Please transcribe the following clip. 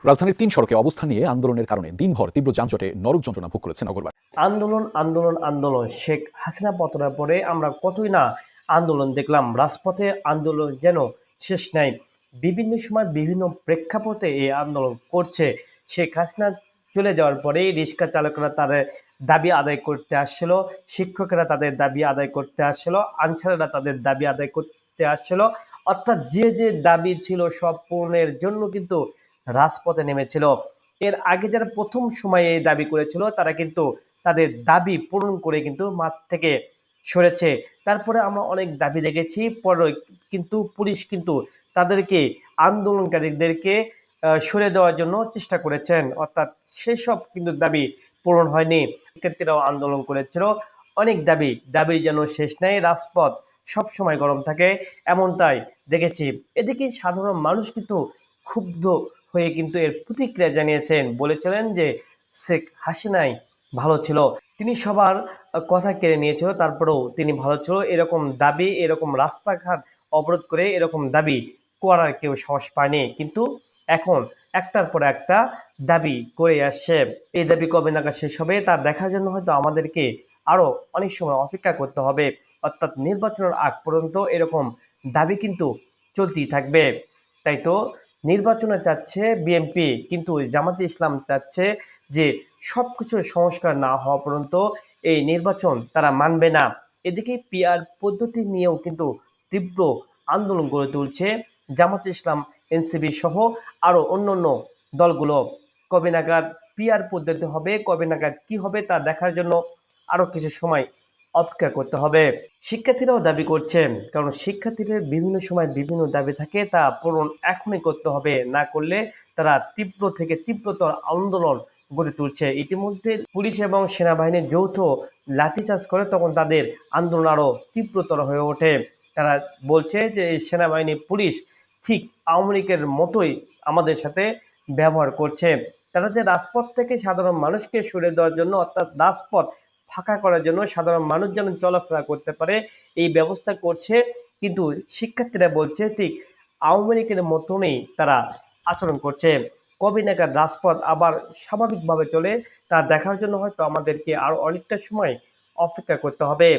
রাজধানীর ৩ সড়কে অবস্থান নিয়ে আন্দোলনের কারণে দিনভর তীব্র যানজটে নরক যন্ত্রণা ভোগ করেছে নগরবাসী। আন্দোলন আন্দোলন আন্দোলন শেখ হাসিনা পতনের পরে আমরা কতই না আন্দোলন দেখলাম, রাজপথে আন্দোলন যেন শেষ নাই। বিভিন্ন সময় বিভিন্ন প্রেক্ষাপটে এই আন্দোলন করছে। শেখ হাসিনা চলে যাওয়ার পরে রিক্সা চালকরা তাদের দাবি আদায় করতে আসছিল, শিক্ষকেরা তাদের দাবি আদায় করতে আসছিল, আনসারেরা তাদের দাবি আদায় করতে আসছিল। অর্থাৎ যে যে দাবি ছিল সব পূরণের জন্য কিন্তু রাজপথে নেমেছিল। এর আগে যারা প্রথম সময়ে এই দাবি করেছিল তারা কিন্তু তাদের দাবি পূরণ করে কিন্তু মাঠ থেকে সরেছে। তারপরে আমরা অনেক দাবি দেখেছি, পরে কিন্তু পুলিশ কিন্তু তাদেরকে, আন্দোলনকারীদেরকে সরে দেওয়ার জন্য চেষ্টা করেছেন। অর্থাৎ সেসব কিন্তু দাবি পূরণ হয়নি। শিক্ষার্থীরাও আন্দোলন করেছিল, অনেক দাবি দাবি যেন শেষ নেই, রাজপথ সব সময় গরম থাকে এমনটাই দেখেছি। এদিকে সাধারণ মানুষ কিন্তু ক্ষুব্ধ হয়ে কিন্তু এর প্রতিক্রিয়া জানিয়েছেন, বলেছিলেন যে শেখ হাসিনাই ভালো ছিল, তিনি সবার কথা কেড়ে নিয়েছিল, তারপরেও তিনি ভালো ছিল। এরকম দাবি, এরকম রাস্তাঘাট অবরোধ করে এরকম দাবি করার কেউ সাহস পায়নি, কিন্তু এখন একটার পর একটা দাবি করে আসছে। এই দাবি কবে নাগাদ শেষ হবে তা দেখার জন্য হয়তো আমাদেরকে আরো অনেক সময় অপেক্ষা করতে হবে। অর্থাৎ নির্বাচনের আগ পর্যন্ত এরকম দাবি কিন্তু চলতেই থাকবে। তাই তো নির্বাচনে চাচ্ছে বিএনপি, কিন্তু জামাতে ইসলাম চাচ্ছে যে সবকিছুর সংস্কার না হওয়া পর্যন্ত এই নির্বাচন তারা মানবে না। এদিকে পিআর পদ্ধতি নিয়েও কিন্তু তীব্র আন্দোলন গড়ে তুলছে জামাতে ইসলাম, এনসিপি সহ আরো অন্যান্য দলগুলো। কবে নাগাদ পিআর পদ্ধতি হবে, কবে নাগাদ কি হবে তা দেখার জন্য আরো কিছু সময় অপেক্ষা করতে হবে। শিক্ষার্থীরাও দাবি করছেন, কারণ শিক্ষার্থীদের বিভিন্ন সময় বিভিন্ন দাবি থাকে, তা পূরণ এখনই করতে হবে, না করলে তারা তীব্র থেকে তীব্রতর আন্দোলন গড়ে তুলছে। ইতিমধ্যে পুলিশ এবং সেনাবাহিনীর যৌথ লাঠিচার্জ করে, তখন তাদের আন্দোলন আরো তীব্রতর হয়ে ওঠে। তারা বলছে যে এই সেনাবাহিনী পুলিশ ঠিক আওয়ামী লীগের মতোই আমাদের সাথে ব্যবহার করছে। তারা যে রাজপথ থেকে সাধারণ মানুষকে সরিয়ে দেওয়ার জন্য, অর্থাৎ রাজপথ ফাঁকা করার জন্য, সাধারণ মানুষ যেন চলাফেরা করতে পারে এই ব্যবস্থা করছে, কিন্তু শিক্ষার্থীরা বলছে ঠিক আওয়ামী লীগের মতনই তারা আচরণ করছে। কবে নাগাদ রাজপথ আবার স্বাভাবিকভাবে চলে তা দেখার জন্য হয়তো আমাদেরকে আরো অনেকটা সময় অপেক্ষা করতে হবে।